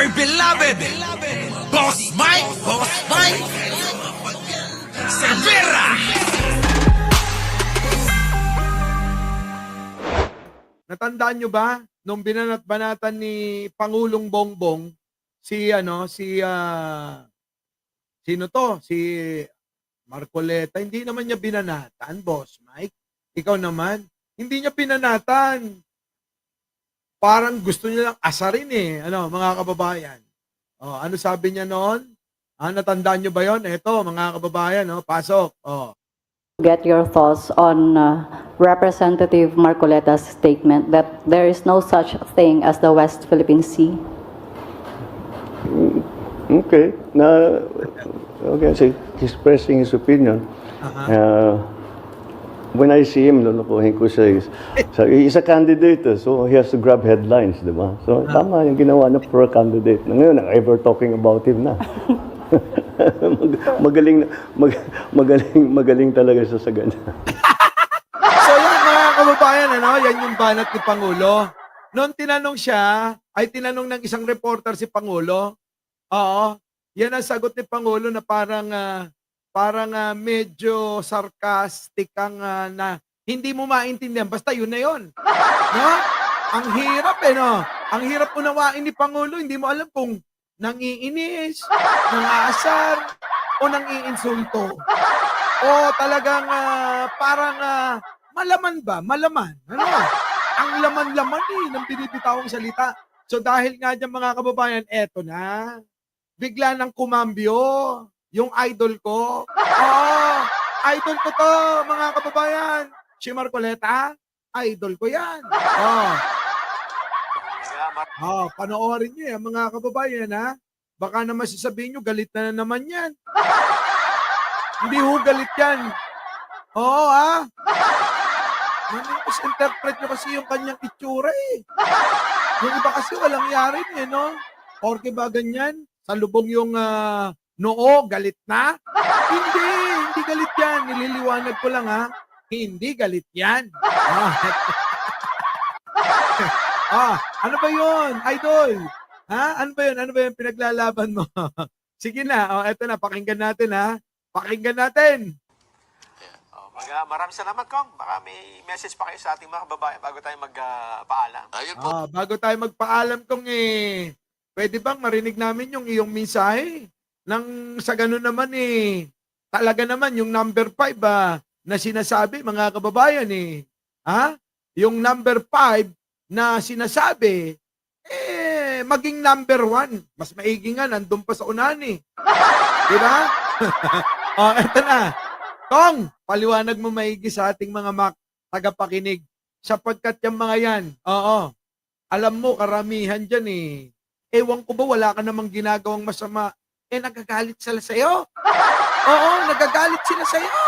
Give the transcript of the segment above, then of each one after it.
my beloved Boss Mike Severa. Natandaan nyo ba nung binanat-banatan ni Pangulong Bongbong sino to? Si Marcoleta. Hindi naman niya binanatan, Boss Mike. Ikaw naman, hindi niya binanatan. Parang gusto niya lang asarin mga kababayan. Ano sabi niya noon? Natandaan nyo ba yon? Eto, mga kababayan, pasok. Get your thoughts on Representative Marcoleta's statement that there is no such thing as the West Philippine Sea. Okay. Okay, so he's expressing his opinion. When I see him, lulukuhin ko siya. He's a candidate, so he has to grab headlines, di ba? So, tama yung ginawa na for a candidate. Ngayon, ever talking about him na. magaling talaga siya sa ganyan. So yan mga kababayan, yan yung banat ni Pangulo. Noon tinanong ng isang reporter si Pangulo, yan ang sagot ni Pangulo na parang medyo sarcastic ang na hindi mo maintindihan. Basta yun na yun. No? Ang hirap Ang hirap unawain ni Pangulo. Hindi mo alam kung nangiinis, nangaasar, o nangiinsulto. O talagang parang malaman ba? Malaman. Ang laman-laman ng binibitawang salita. So dahil nga dyan mga kababayan, eto na. Bigla nang kumambyo yung idol ko. Idol ko to, mga kababayan. Si Marcoleta, idol ko yan. Panoorin niyo yan, mga kababayan, Baka naman sasabihin nyo, galit na naman yan. Hindi ho galit yan. Misinterpret nyo kasi yung kanyang itsura Yung iba kasi walang yari Porke ba ganyan? Sa lubong yung noo, galit na? Hindi galit yan. Nililiwanag ko lang Hindi galit yan. Ano ba yun, idol? Ano ba yun pinaglalaban mo? Sige na, eto na, pakinggan natin Pakinggan natin. Maraming salamat, Kong. Baka may message pa kayo sa ating mga kababayan bago tayo magpaalam. Ayun po. Bago tayo magpaalam kung pwede bang marinig namin yung iyong mensahe? Nang sa ganun naman talaga naman yung number 5 na sinasabi, mga kababayan Yung number 5 na sinasabi, maging number 1. Mas maigi nga, nandun pa sa unahan Diba? Eto na. Kong, paliwanag mo maigi sa ating mga tagapakinig. Sapagkat yung mga yan, alam mo, karamihan dyan ewan ko ba, wala ka namang ginagawang masama. Nagagalit sila sa'yo. Nagagalit sila sa'yo.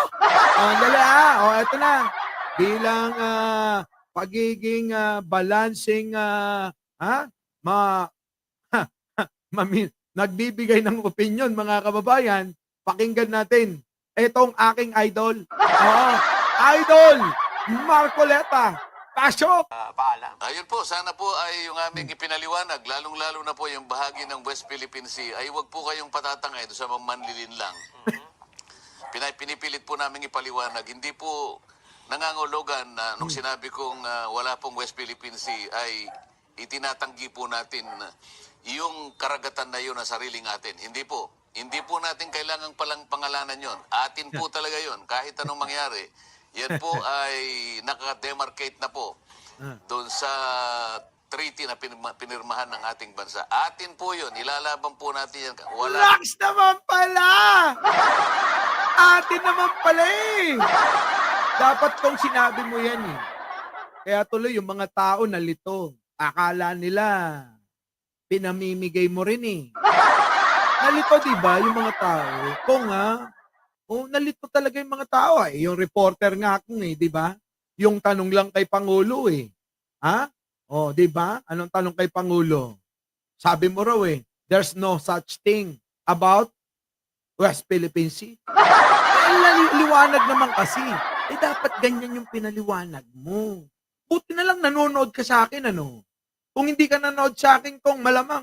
Dali eto na. Bilang pagiging balancing nagbibigay ng opinion, mga kababayan, pakinggan natin itong aking idol. Idol Marcoleta. Pasok! Paalam. Ayun po, sana po ay yung aming ipinaliwanag, lalong-lalo na po yung bahagi ng West Philippine Sea, ay huwag po kayong patatangay doon sa mga manlilin lang. Pinipilit po namin ipaliwanag. Hindi po nangangulugan na nung sinabi kong wala pong West Philippine Sea ay itinatanggi po natin yung karagatan na yun na sariling atin. Hindi po. Hindi po natin kailangang palang pangalanan yon. Atin po talaga yon. Kahit anong mangyari, yan po ay naka-demarcate na po doon sa treaty na pinirmahan ng ating bansa. Atin po yun. Ilalaban po natin yan. Relax naman pala! Atin naman pala Dapat kong sinabi mo yan Kaya tuloy yung mga tao nalito. Akala nila pinamimigay mo rin Nalito diba yung mga tao? Kung nalito talaga yung mga tao Yung reporter nga akong diba? Yung tanong lang kay Pangulo diba? Anong tanong kay Pangulo? Sabi mo raw there's no such thing about West Philippine Sea. Liwanag naman kasi. Dapat ganyan yung pinaliwanag mo. Buti na lang nanonood ka sa akin, Kung hindi ka nanood sa akin, kung malamang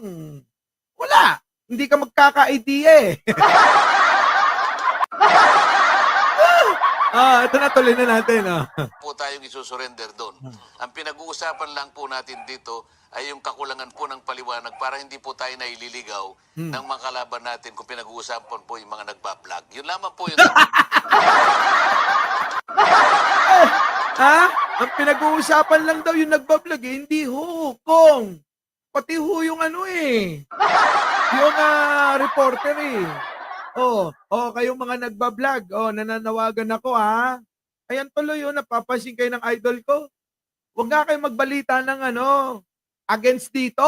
Wala. Hindi ka magkaka-idea eh. Ito na, tuloy na natin. Po tayong isusurrender doon. Ang pinag-uusapan lang po natin dito ay yung kakulangan po ng paliwanag para hindi po tayo naililigaw ng mga kalaban natin kung pinag-uusapan po yung mga nagbablog. Yun lamang po yun. Ha? Ang pinag-uusapan lang daw yung nagbablog eh. Hindi ho, Kong. Pati ho yung ano eh. Yung reporter eh. Kayong mga nagbablog. Nananawagan ako ha. Ayan tuloy yun, napapansin kayo ng idol ko. Huwag nga kayo magbalita ng against dito.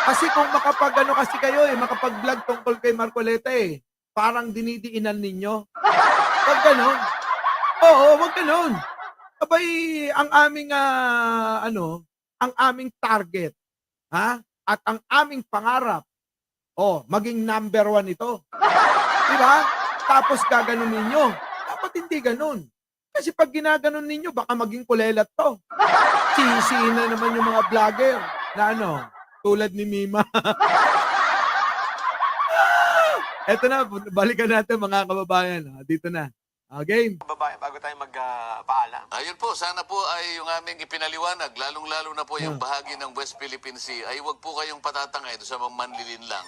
Kasi kung makapag-ano kasi kayo makapag-vlog tungkol kay Marcoleta parang dinidiinan ninyo. Huwag ganon. Oo, huwag ganon. Abay, ang aming, ang aming target, ha? At ang aming pangarap, maging number 1 ito. Diba? Tapos gaganon ninyo. Dapat hindi ganon. Kasi pag ginaganon ninyo, baka maging kulelat to. Sisihin na naman yung mga vlogger na tulad ni Mima. Eto na, balikan natin mga kababayan. Dito na. Game. Babae, bago tayo magpaalam. Ayun po, sana po ay yung aming ipinaliwanag, lalong-lalo na po yung bahagi ng West Philippine Sea, ay huwag po kayong patatangay doon sa mga manlilin lang.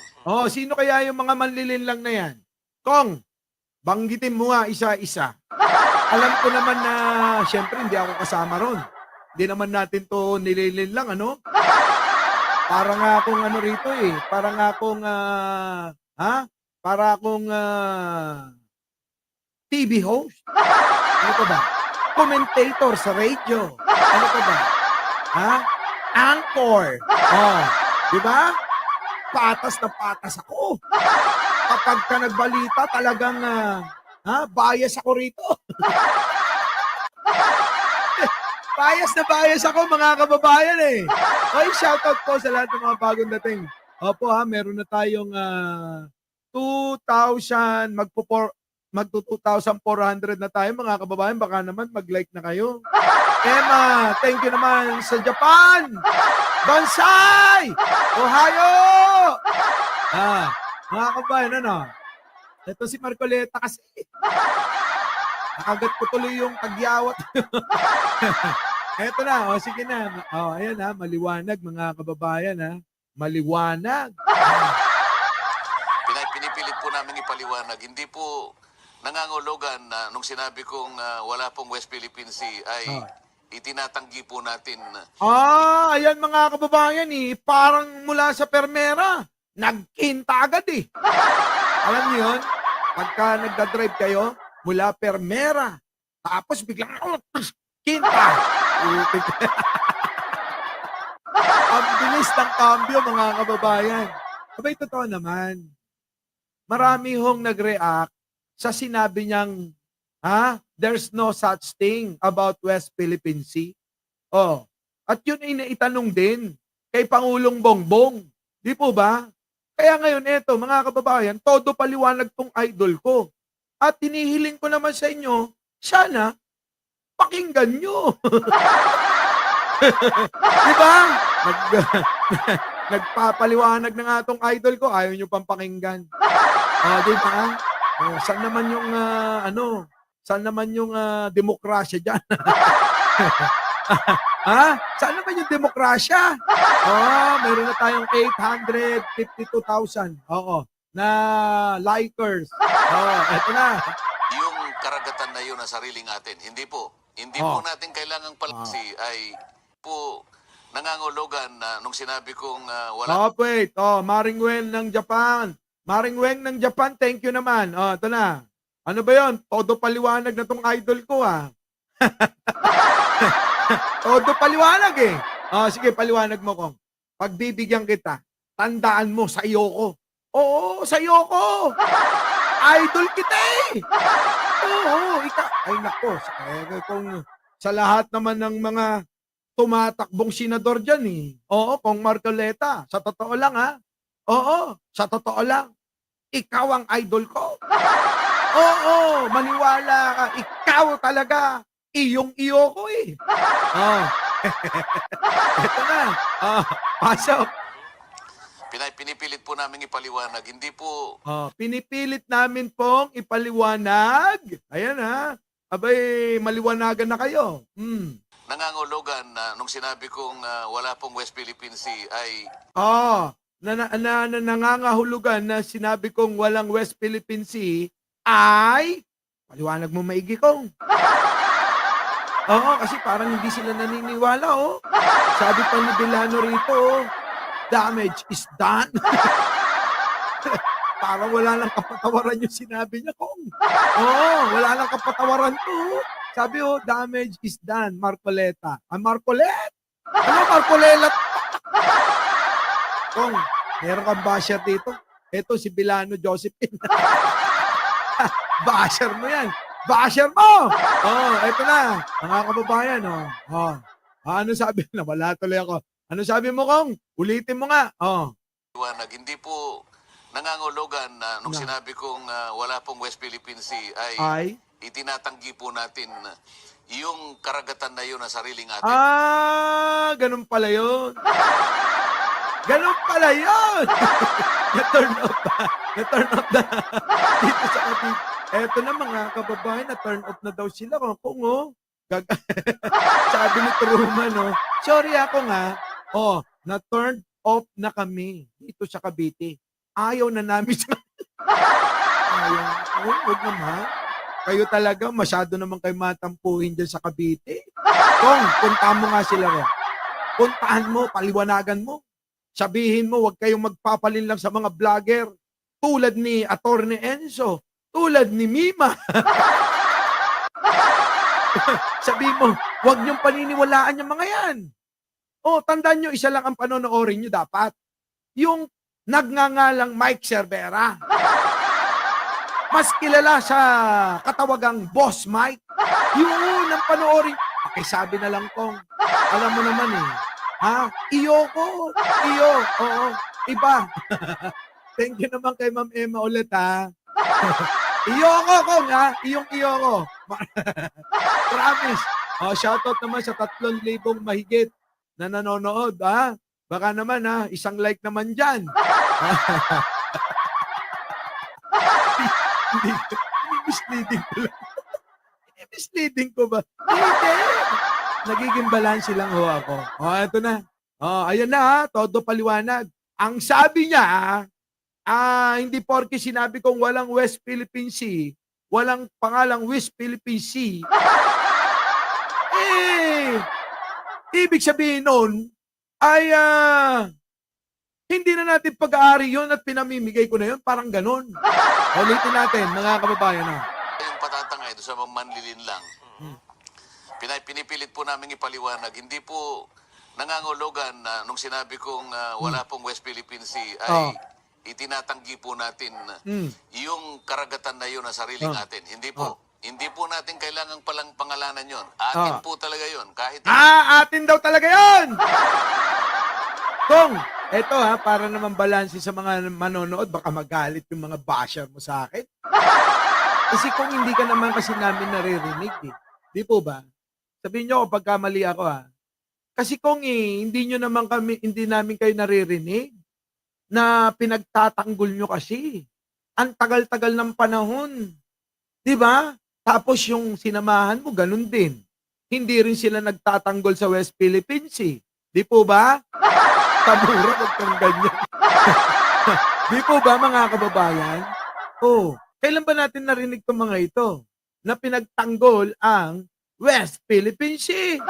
Sino kaya yung mga manlilin lang na yan? Kong, banggitin mo nga isa-isa. Alam ko naman na, syempre, hindi ako kasama ron. Hindi naman natin to nililin lang, ano? Para nga akong rito eh. Para nga akong, Para akong TV host. Ano ka ba? Commentator sa radio. Ano ka ba? Anchor. Di ba? Patas na patas ako. Kapag ka nagbalita, talagang bias ako rito. Bias na bias ako, mga kababayan eh. Shoutout po sa lahat ng mga bagong dating. Opo meron na tayong 2,000, magto-2,400 na tayo mga kababayan. Baka naman mag-like na kayo. Emma, thank you naman sa Japan. Bonsai! Ohio! Mga kababayan, ito si Marcoleta kasi. Nakagat ko tuloy yung tagyawat. Eto na, sige na. Ayan maliwanag mga kababayan Maliwanag. Pinipilit po namin ipaliwanag. Hindi po nangangulugan na nung sinabi kong wala pong West Philippine Sea ay itinatanggi po natin. Ayan mga kababayan parang mula sa permera, nagkinta agad Alam niyo yun? Pagka nagdadrive kayo, mula permera, tapos biglang kinta. Ang bilis ng cambio mga kababayan. Abay, totoo naman. Marami hong nag-react sa sinabi niyang, there's no such thing about West Philippine Sea. At yun ay naitanong din kay Pangulong Bongbong. Di po ba? Kaya ngayon mga kababayan, todo paliwanag tong idol ko. At hinihiling ko naman sa inyo, sana, pakinggan nyo. Di ba? Nagpapaliwanag na nga tong idol ko, ayaw nyo pang pakinggan. Di ba? Saan naman yung, saan naman yung demokrasya dyan? Saan naman yung demokrasya? Meron na tayong 852,000. Na likers. Eto na. Yung karagatan na yun na sariling atin, hindi po. Hindi po natin kailangang palasi ay po nangangulugan na nung sinabi kong wala. Wait. Maring Wen ng Japan. Maring Wen ng Japan, thank you naman. Ito na. Ano ba yon? Todo paliwanag na tong idol ko Todo paliwanag sige, paliwanag mo kong. Pagbibigyan kita, tandaan mo sa iyo ko. Oo, sa iyo ko. Idol kita Ay nako, kung sa lahat naman ng mga tumatakbong senador dyan kung Marcoleta, sa totoo lang sa totoo lang, ikaw ang idol ko. Maniwala ka, ikaw talaga, iyong-iyo ko Ito na, pasok. Pinipilit po namin ipaliwanag. Hindi po Pinipilit namin pong ipaliwanag. Ayan ha. Abay, maliwanagan na kayo. nangangulugan na nung sinabi kong wala pong West Philippine Sea ay Nangangahulugan na sinabi kong walang West Philippine Sea ay, paliwanag mo maigi kong. Oo, kasi parang hindi sila naniniwala, oh. Sabi pa ni Bilano rito, oh, damage is done. Parang wala lang kapatawaran yung sinabi niya, kong. Oo, wala lang kapatawaran to. Sabi, oh, damage is done, Marcoleta. Marcolet? Ano, Marcolela? Kong, meron kang basher dito. Ito si Bilano Josephine. Basher mo yan. Basher mo! Eto na. Mga kababayan, ano sabi? Nawala tuloy ako. Ano sabi mo, Kong? Ulitin mo nga. liwanag. Hindi po nangangulugan na nung sinabi kong wala pong West Philippine Sea ay itinatanggi po natin yung karagatan na yun na sariling atin. Ganun pala yun. Ganun pala yun. Na-turn off na. Dito sa atin. Eto na mga kababayan, na-turn off na daw sila. Kung sabi ni Truman, sorry ako nga. Na-turn off na kami dito sa Cavite. Ayaw na namin sa... Ayaw. Huwag naman. Kayo talaga, masyado naman kayo matampuhin dyan sa Cavite. Kung, puntahan mo nga sila ron. Puntahan mo, paliwanagan mo. Sabihin mo, huwag kayong magpapalin lang sa mga vlogger. Tulad ni Attorney Enzo. Tulad ni Mima. Sabihin mo, huwag niyong paniniwalaan yung mga yan. Tandaan nyo, isa lang ang panonoorin nyo dapat. Yung nagngangalang Mike Cervera. Mas kilala sa katawagang Boss Mike. Yun ang panoorin. Pakisabi na lang kong, alam mo naman Iyoko. Oo. Iba. Thank you naman kay Ma'am Emma ulit, Iyoko ko, Iyoko. Promise. Shoutout naman sa 3,000 mahigit na nanonood, Baka naman, isang like naman dyan. Misleading ko lang. Misleading ko ba? Hindi. Nagiging balanse lang ako. Ito na. Ayan na, todo paliwanag. Ang sabi niya, hindi porke sinabi kong walang West Philippine Sea, walang pangalang West Philippine Sea. Ibig sabihin nun, ay hindi na natin pag-aari yun at pinamimigay ko na yun. Parang ganun. Ulitin natin, mga kababayan. Yung patatangay doon sa mga manlilin lang. Pinipilit po namin ipaliwanag. Hindi po nangangulugan na nung sinabi kong wala pong West Philippine Sea ay itinatanggi po natin yung karagatan na yun na sariling atin. Hindi po. Hindi po natin kailangang palang pangalanan yon. Atin po talaga yon. Kahit atin daw talaga yon. Kong, eto para naman balanse sa mga manonood, baka magalit yung mga basher mo sa akin. Kasi kung hindi ka naman kasi namin naririnig, di po ba? Sabihin nyo kung pagkamali ako, Kasi kung hindi namin kayo naririnig, na pinagtatanggol nyo kasi. Ang tagal-tagal ng panahon. Di ba? Tapos yung sinamahan mo, ganun din. Hindi rin sila nagtatanggol sa West Philippine Sea. Di po ba? Tamura, wag kang ganyan. Di po ba, mga kababayan? Kailan ba natin narinig itong mga ito? Na pinagtanggol ang West Philippine Sea.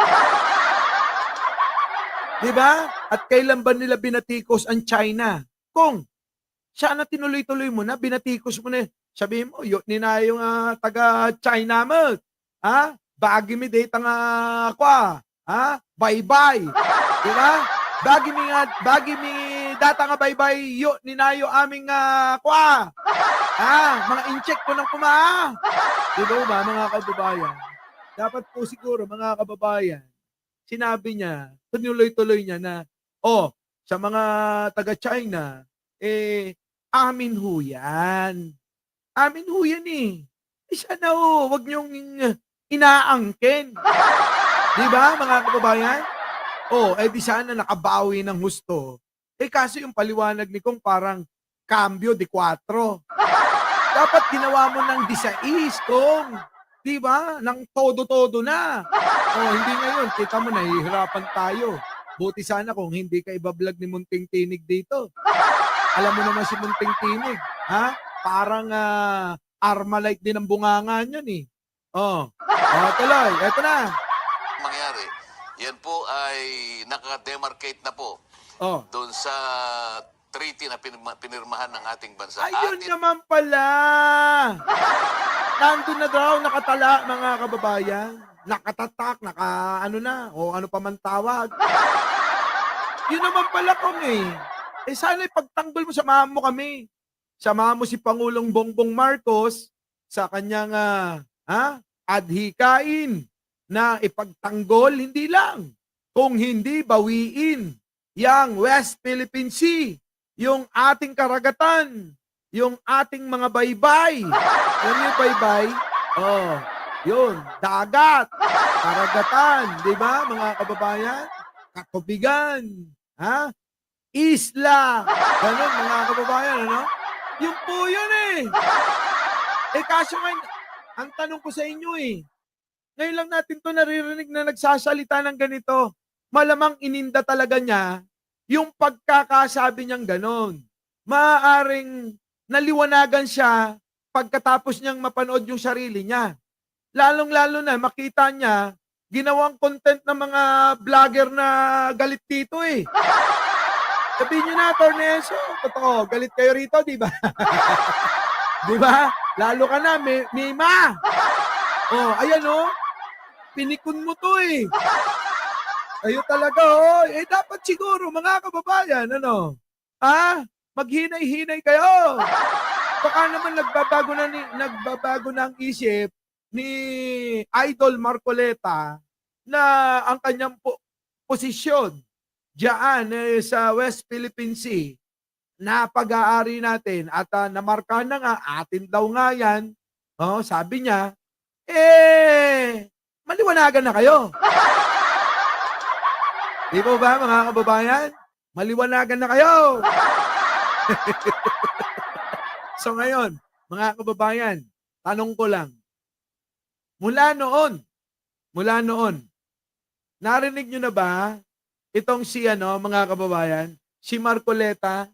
Di ba? At kailan ba nila binatikos ang China? Kung, sana tinuloy-tuloy mo na, binatikos mo na. Sabihin mo, yun na yung taga-China mo. Bagi mi data nga kwa. Bye-bye. Di ba? Bagi mi data nga bye-bye, yun ninayo aming kwa. Mga incheck ko ng kuma. Di ba mga kababayan? Dapat po siguro, mga kababayan, sinabi niya, tuloy-tuloy niya na, sa mga taga-China, amin ho yan. Amin ho yan sana wag niyong inaangkin. Di ba, mga kababayan? Di sana nakabawi ng husto. Kaso yung paliwanag ni Kong parang cambio de 4. Dapat ginawa mo ng 16, Kong. Di ba? Nang todo-todo na. Hindi ngayon. Kita mo, nahihirapan tayo. Buti sana kung hindi ka ibablog ni Munting Tinig dito. Alam mo naman si Munting Tinig. Ha? Parang Armalite din ang bunganga niyan eh. Tuloy. Eto na. Mangyari, yan po ay nakademarcate na po doon sa treaty na pinirmahan ng ating bansa. Ayun naman pala. Nandun na daw, nakatala, mga kababayan. Nakatatak, ano pa man tawag. Yun naman pala kung sana ipagtanggol mo, samahan mo kami. Samahan mo si Pangulong Bongbong Marcos sa kanyang adhikain na ipagtanggol, hindi lang. Kung hindi, bawiin yang West Philippine Sea, yung ating karagatan, yung ating mga baybay. Alam niyo yung baybay? Yun, dagat, karagatan, di ba mga kababayan? Katubigan, isla, ganun mga kababayan, ano? Yung po yun kaso ngayon, ang tanong ko sa inyo ngayon lang natin to naririnig na nagsasalita ng ganito. Malamang ininda talaga niya yung pagkakasabi niyang ganon. Maaaring naliwanagan siya pagkatapos niyang mapanood yung sarili niya. Lalong-lalo na makita niya ginawang content ng mga vlogger na galit dito Sabihin niyo na, Torneso, totoo, galit kayo rito, di ba? Di ba? Lalo ka na, Mima. Ayan pinikon mo to Kayo talaga dapat siguro mga kababayan, maghinay-hinay kayo. Baka naman nagbabago na ang isip ni Idol Marcoleta na ang kanyang posisyon diyan sa West Philippine Sea na pag-aari natin at namarka na nga, atin daw nga yan. Sabi niya, maliwanagan na kayo. Di ba mga kababayan? Maliwanagan na kayo. So ngayon, mga kababayan, tanong ko lang, mula noon, narinig nyo na ba itong si mga kababayan, si Marcoleta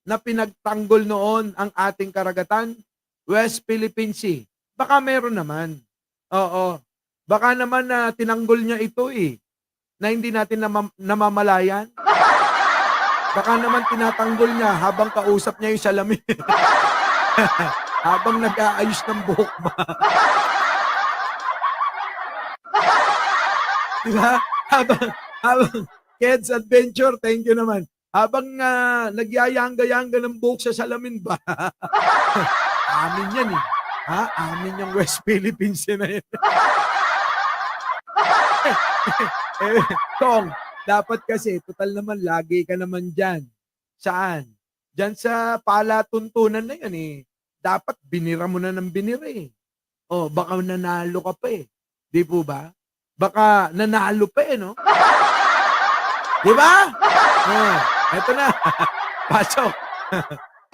na pinagtanggol noon ang ating karagatan, West Philippine Sea? Baka meron naman. Baka naman na tinanggol niya ito na hindi natin namamalayan. Baka naman tinatanggol niya habang kausap niya yung salamin. Habang nag-aayos ng buhok ba? Diba? Habang Kids Adventure, thank you naman. Habang nagyayangga-yangga ng buhok sa salamin ba? Amin yan amin yung West Philippines na yan. Tong, dapat kasi, total naman, lagi ka naman dyan. Saan? Dyan sa palatuntunan na yan Dapat binira mo na ng binira baka nanalo ka pa Di po ba? Baka nanalo pa no? Di ba? Eto na. Pasok.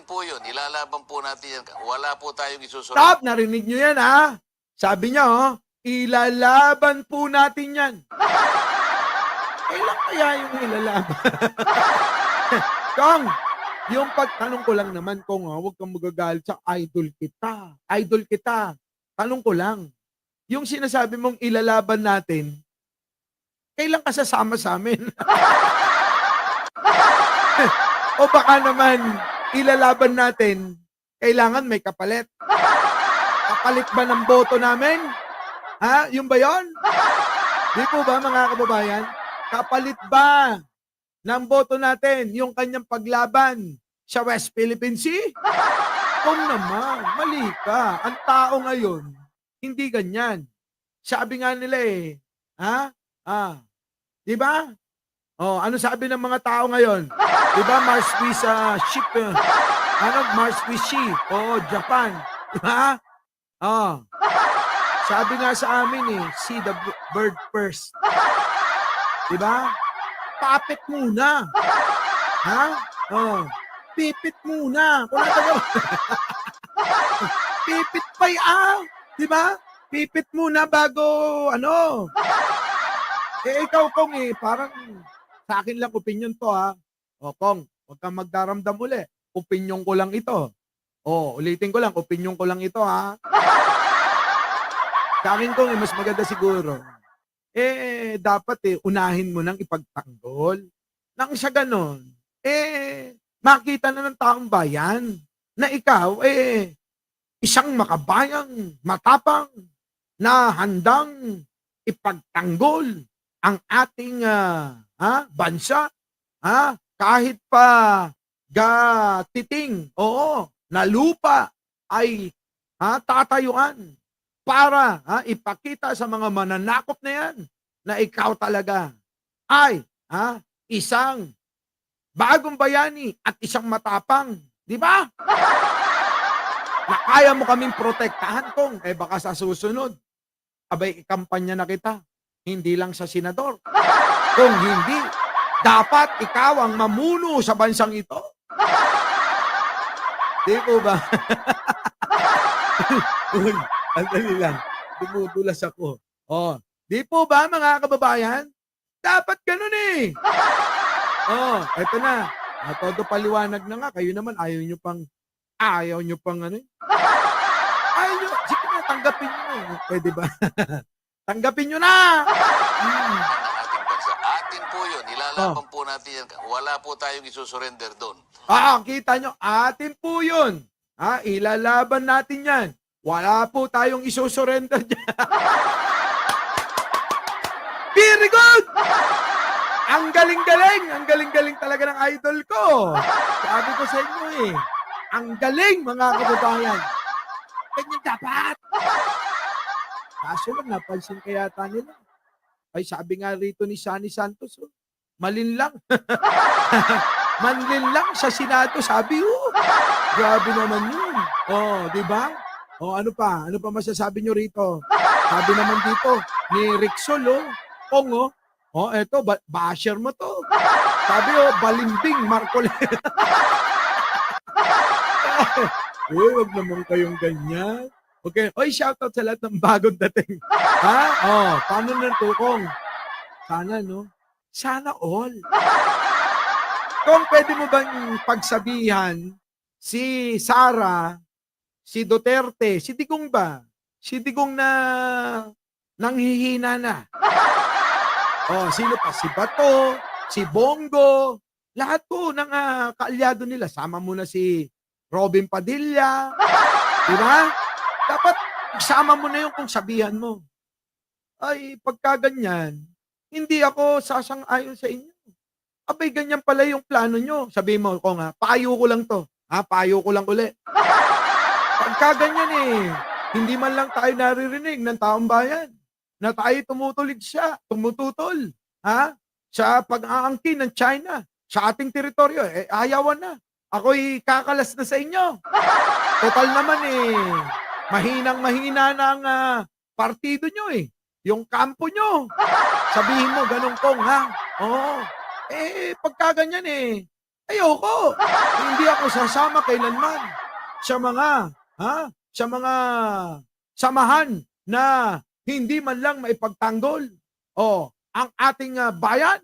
Po yun, ilalaban po natin yan. Wala po tayong isusunod. Stop! Narinig nyo yan Sabi niya ilalaban po natin yan. Kailan kaya yung ilalaban? Kong, yung pagtanong ko lang naman, Kong, huwag kang magagalit sa idol kita. Idol kita. Tanong ko lang, yung sinasabi mong ilalaban natin, kailan ka sasama sa amin? O baka naman, ilalaban natin, kailangan may kapalit. Kapalit ba ng boto namin? Yung ba yun? Di po ba mga kababayan? Kapalit ba ng boto natin yung kanyang paglaban sa West Philippine Sea? Kung naman, mali ka. Ang tao ngayon, hindi ganyan. Sabi nga nila di ba? Ano sabi ng mga tao ngayon? Di ba Mars Swiss ship? Mars Swiss ship? Japan. Di ba? Sabi nga sa amin see the bird first. Di ba? Papet muna. Oh, pipit muna. Kung natagal. Pipit pa di ba? Pipit muna bago, ano. Ikaw, Kong, parang sa akin lang opinion to, ha. O, Kong, huwag kang magdaramdam uli. Opinion ko lang ito. O, ulitin ko lang, opinion ko lang ito, ha. Sa akin, Kong, mas maganda siguro. Dapat, unahin mo nang ipagtanggol. Nang sa ganon, makita na ng taong bayan na ikaw, isang makabayang, matapang, na handang ipagtanggol ang ating bansa, kahit pa titing, na lupa ay tatayuan para ipakita sa mga mananakop na yan na ikaw talaga ay isang bagong bayani at isang matapang, di ba? Na kaya mo kaming protektahan, Kong, baka sa susunod, abay, ikampanya na kita. Hindi lang sa senador. Kung hindi, dapat ikaw ang mamuno sa bansang ito. Di po ba? Uy, andali lang. Dumudulas ako. Di po ba, mga kababayan? Dapat ganun eto na. Todo paliwanag na nga. Kayo naman, ayaw nyo pang ayaw nyo. Sige na, tanggapin nyo. Pwede ba? Tanggapin nyo na! Ng ating bansa. Atin po yun. Ilalaban po natin yan. Wala po tayong isusurrender doon. Kita nyo, atin po yun. Ilalaban natin yan. Wala po tayong isusurrender dyan. Very good! Ang galing-galing! Ang galing-galing talaga ng idol ko. Sabi ko sa inyo ang galing, mga kababayan. Ganyan dapat. Kaso lang, napansin kaya nila. Ay, sabi nga rito ni Sunny Santos, malinlang. Manlinlang sa Senado, sabi, grabe naman yun. Di ba? Ano pa? Ano pa masasabi nyo rito? Sabi naman dito, ni Rixol, Kong, eto, basher mo to. Sabi, balimbing, Marcoleta. Wag naman kayong ganyan. Okay. Shoutout sa lahat ng bagong dating. Paano na to, Kong? Sana, no? Sana all. Kung pwede mo bang pagsabihan si Sara, si Duterte, si Digong ba? Si Digong na nanghihina na. Sino pa? Si Bato, si Bongo, lahat po ng kaalyado nila. Sama mo na si Robin Padilla. Diba? Dapat isama mo na yung kung sabihan mo. Ay, pagka ganyan, hindi ako sasang-ayon sa inyo. Abay, ganyan pala yung plano nyo. Sabihin mo, Kong, payo ko lang to. Payo ko lang uli. Pagka ganyan hindi man lang tayo naririnig ng taong bayan na tayo tumututol sa pag-aangkin ng China sa ating teritoryo. Ayawan na. Ako'y kakalas na sa inyo. Total naman mahinang-mahina na ang partido nyo yung kampo nyo. Sabihin mo, ganun, Kong, pagka ganyan ayoko. Hindi ako sasama kailanman sa mga samahan na hindi man lang maipagtanggol ang ating bayan.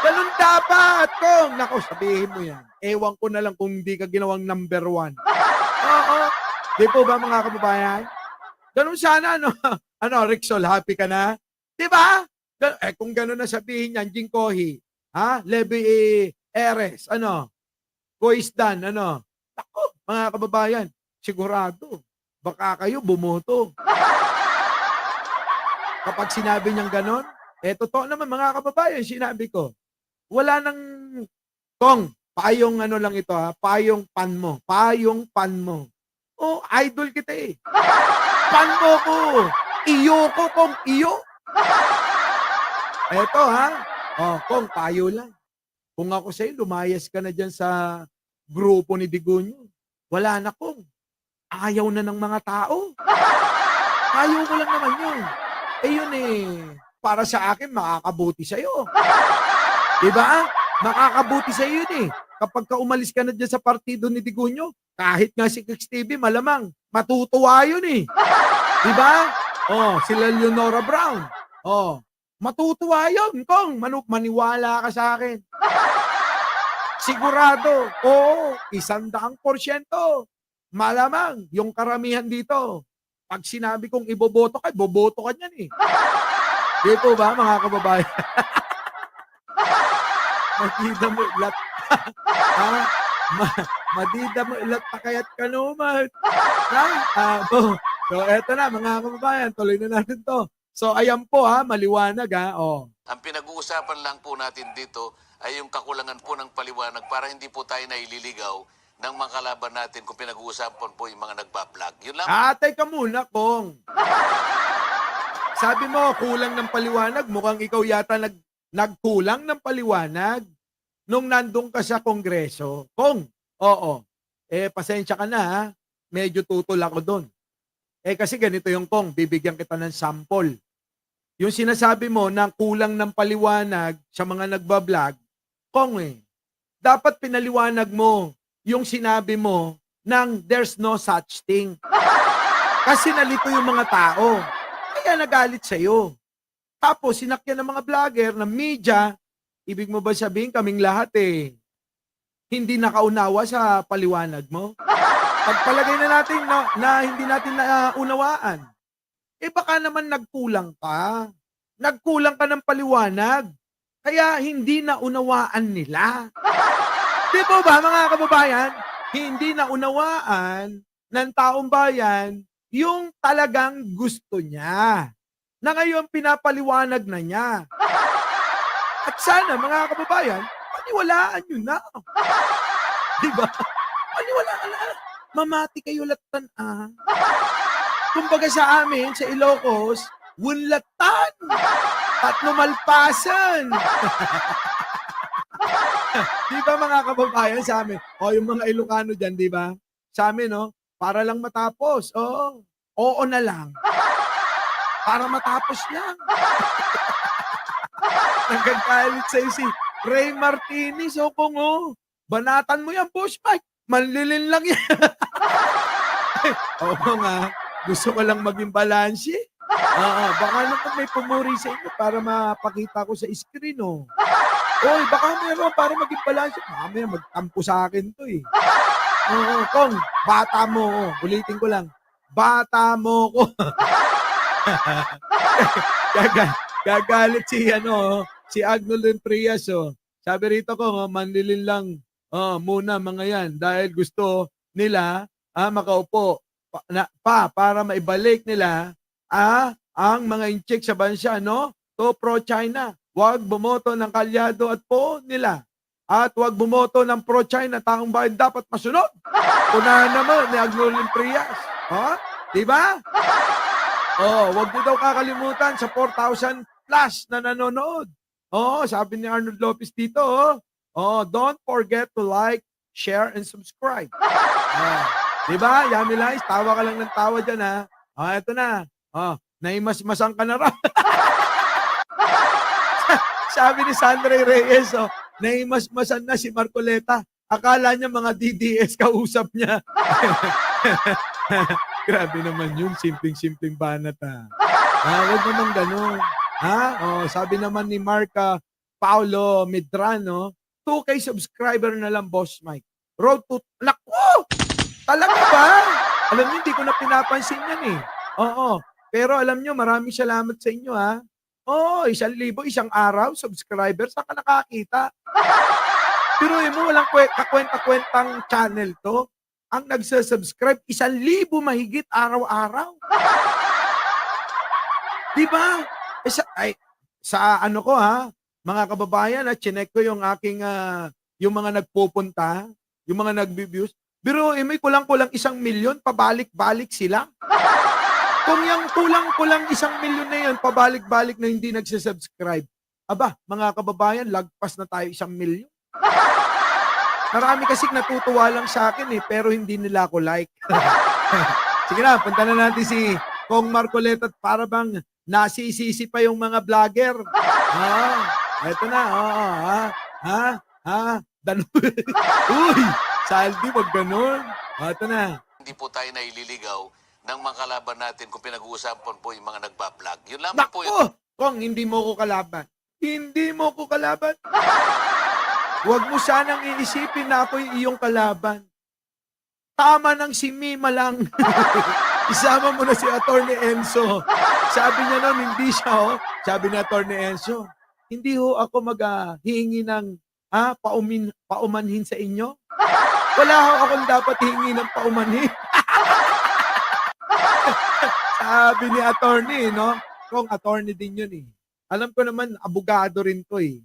Ganun dapat, Kong. Naku, sabihin mo yan. Ewan ko na lang kung hindi ka ginawang number 1. Di po ba, mga kababayan? Ganun sana, no? Rixol, happy ka na? Di ba? Kung ganun na sabihin yan, Jingkohi, Levi Eres, Koisdan, Naku, mga kababayan, sigurado, baka kayo bumoto. Kapag sinabi niyang ganon, totoo naman, mga kababayan, sinabi ko, wala nang, Kong, payong lang ito, payong pan mo. Idol kita Pan mo ko. Iyo ko, Kong, iyo. Eto, Kong, payo lang. Kung ako sa'yo, lumayas ka na dyan sa grupo ni Digunyo. Wala na, Kong. Ayaw na ng mga tao. Ayaw ko lang naman yun. Yun para sa akin, makakabuti sa'yo. Diba? Makakabuti sa'yo yun kapag ka umalis ka na dyan sa partido ni Digunyo, kahit nga si Kix TV, malamang, matutuwa yun eh. Diba? Oh, sila Leonora Brown. Oh, matutuwa yun, Kong. Maniwala ka sa akin. Sigurado. Oo, 100%. Malamang, yung karamihan dito, pag sinabi kong iboboto ka niyan eh. Di po ba, mga kababayan? Madida mo ilat. Ha? Madida mo ilat pa kaya't kanuman. Ha? So, eto na, mga kababayan, tuloy na natin to. So, ayan po ha, maliwanag ha. Oh. Ang pinag-uusapan lang po natin dito ay yung kakulangan po ng paliwanag para hindi po tayo naililigaw ng mga kalaban natin kung pinag-uusapan po yung mga nagbablog. Yun lang. Teka muna, Kong. Sabi mo, kulang ng paliwanag. Mukhang ikaw yata nagkulang ng paliwanag nung nandun ka sa Kongreso. Kong, oo. Pasensya ka na ha. Medyo tutol ako doon. Kasi ganito yung Kong, bibigyan kita ng sample. Yung sinasabi mo na kulang ng paliwanag sa mga nagbablog, Kong dapat pinaliwanag mo yung sinabi mo ng there's no such thing. Kasi nalito yung mga tao. Kaya nagalit sa'yo. Tapos sinakyan ng mga vlogger, ng media, ibig mo ba sabihin kaming lahat hindi nakaunawa sa paliwanag mo? Pagpalagay na natin na hindi natin naunawaan. Baka naman nagkulang ka. Nagkulang ka ng paliwanag. Kaya hindi naunawaan nila. Di ba mga kababayan? Hindi naunawaan ng taong bayan yung talagang gusto niya. Na ngayon pinapaliwanag na niya. At sana mga kababayan, paniwalaan nyo na. Di ba? Paniwalaan na. Mamati kayo latan Kumbaga sa amin, sa Ilocos, wunlatan at numalpasan. Di ba mga kababayan sa amin? Yung mga Ilocano dyan, di ba? Sa amin, para lang matapos. Oo na lang. Para matapos lang. Nagkagalit sa'yo si Ray Martinez. Kung banatan mo yan, Boss Mike. Manlilin lang yan. Oo nga. Gusto ko lang maging balanse. Baka naman may pumuri sa inyo para mapakita ko sa screen, baka meron para maging balanse. Mamaya magtampo sa akin to Kong, bata mo. Ulitin ko lang. Bata mo ko. Gagalit si Agnolin Prias, Sabi rito ko, manlilin lang muna mga yan dahil gusto nila makaupo para maibalik nila ang mga incheck sa bansa to pro-China. Huwag bumoto ng kalyado at po nila. At huwag bumoto ng pro-China. Taong bayan dapat masunod. Unahan naman ni Agnolin Prias. Diba? Huwag mo daw kakalimutan sa 4,000 plus na nanonood. Sabi ni Arnold Lopez dito, don't forget to like, share, and subscribe. Diba? Yummy Lies, tawa ka lang ng tawa dyan, ha? Ito na. Naimasmasan ka na raw. Sabi ni Sandra Reyes, naimasmasan na si Marcoleta. Akala niya mga DDS kausap niya. Grabe naman yun, simpleng-simpleng banat, huwag naman ganun. Sabi naman ni Marca Paulo Medrano, 2K subscriber na lang, Boss Mike. Road to... Naku! Talaga ba? Alam niyo, hindi ko na pinapansin yan Pero alam niyo, maraming salamat sa inyo, 1,000, isang araw, subscriber, saan ka nakakita? Pero mo, walang kakwenta-kwentang channel to. Ang nagsasubscribe, 1,000 mahigit araw-araw. Diba? Sa ano ko mga kababayan, chinek ko yung aking, yung mga nagpupunta, yung mga nag-views. Pero may kulang-kulang 1 milyon, pabalik-balik sila. Kung yung kulang-kulang 1 milyon na yun, pabalik-balik na hindi nagsasubscribe. Mga kababayan, lagpas na tayo 1 milyon. Marami kasing natutuwa lang sa akin pero hindi nila ako like. Sige na, punta na natin si Kong Marcoleta at para bang nasisisi pa yung mga vlogger. Eto na, Uy, Saldi, wag ganun. Ito na. Hindi po tayo naililigaw ng mga kalaban natin kung pinag-uusapan po yung mga nagbablog. Yun lamang po yun. Nako! Kung hindi mo ko kalaban. Hindi mo ko kalaban. Huwag mo sanang iisipin na ako'y iyong kalaban. Tama ng si Mima lang. Isama mo na si Attorney Enzo. Sabi niya noon, hindi siya, oh. Sabi ni Attorney Enzo, hindi ho ako maghihingi ng paumanhin sa inyo. Wala ho akong dapat hingi ng paumanhin. Sabi ni Attorney, no? Kung attorney din yun eh. Alam ko naman, abogado rin to eh.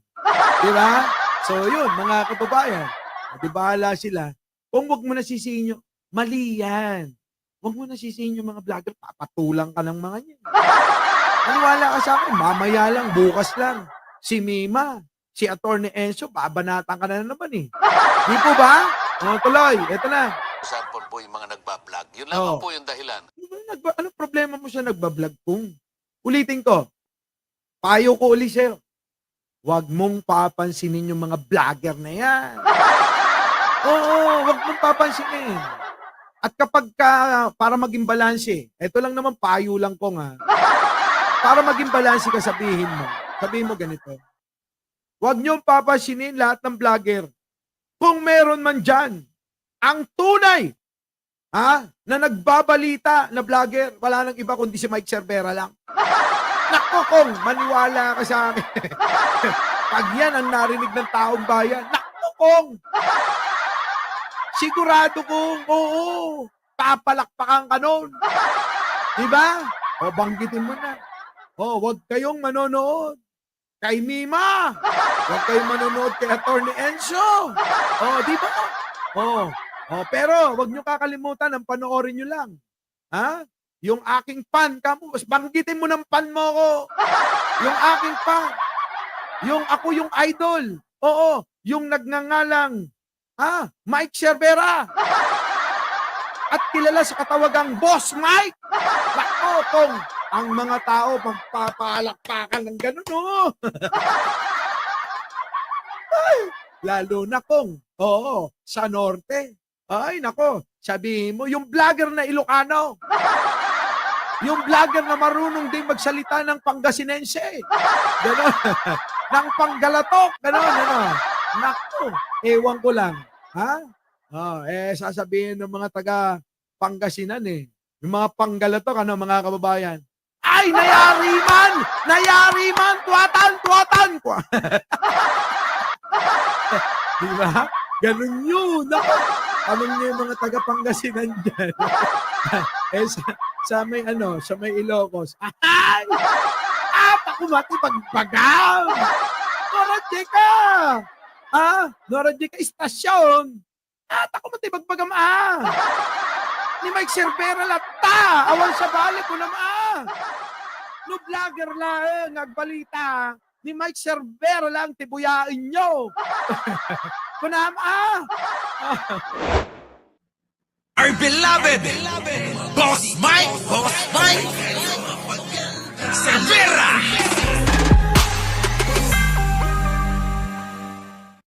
Di ba? So yun, mga kababayan, di bahala sila. Kung wag mo nasisihin nyo, mali yan. Wag mo nasisihin yung mga vlogger, papatulang ka ng mga yan. Maniwala ka sa akin, mamaya lang, bukas lang. Si Mima, si Attorney Enzo, babanatan ka na naman eh. Di po ba? Tuloy, eto na. Usapan po yung mga nagbablog. Yun lamang Oo. po yung dahilan. Ano problema mo siya nagbablog kung? Ulitin ko. Payo ko uli sa'yo. Huwag mong papansinin yung mga vlogger na yan. Oo, huwag mong papansinin. At kapag para maging balanse, ito lang naman payo lang ko nga. Para maging balanse ka, sabihin mo ganito. Huwag niyong papansinin lahat ng vlogger. Kung meron man dyan, ang tunay, na nagbabalita na vlogger, wala nang iba kundi si Mike Cervera lang. Nako, kung maniwala ka sa akin. Pag yan ang narinig ng taong bayan, nako, kung sigurado kong, oo, papalakpakan ka nun. Diba? O, banggitin mo na. O, wag kayong manonood kay Mima. Wag kayong manonood kay Attorney Enzo. O, diba? Pero wag nyo kakalimutan, ang panoorin nyo lang. Yung aking fan, mas banggitin mo ng fan mo ko. Yung aking fan. Yung ako yung idol. Oo, yung nagngangalang Mike Cervera. At kilala sa katawagang Boss Mike. Nako, kung ang mga tao magpapalakpakan ng ganun, oh. Ay, lalo na kung, sa norte. Ay, nako, sabihin mo, yung vlogger na Ilocano. Yung vlogger na marunong din magsalita ng Pangasinense. Ganon. Ng Panggalatok. Ganon. Naku, ewan ko lang. Sasabihin ng mga taga Pangasinan eh. Yung mga Panggalatok, mga kababayan. Ay, nayari man! Tuwatan! Diba? Ganon yun. Naku, tanong niyo yung mga taga Pangasinan dyan. sa may Ilocos. Ay! Pakumati pagbagam! Nora Jeca, istasyon! Takumati pagbagam, ni Mike Cervera lata! Awan sa balik ko naman! No vlogger lang, nagbalita, ni Mike Cervera lang, tibuyain nyo! Kunam, Our beloved Boss Mike Cervera.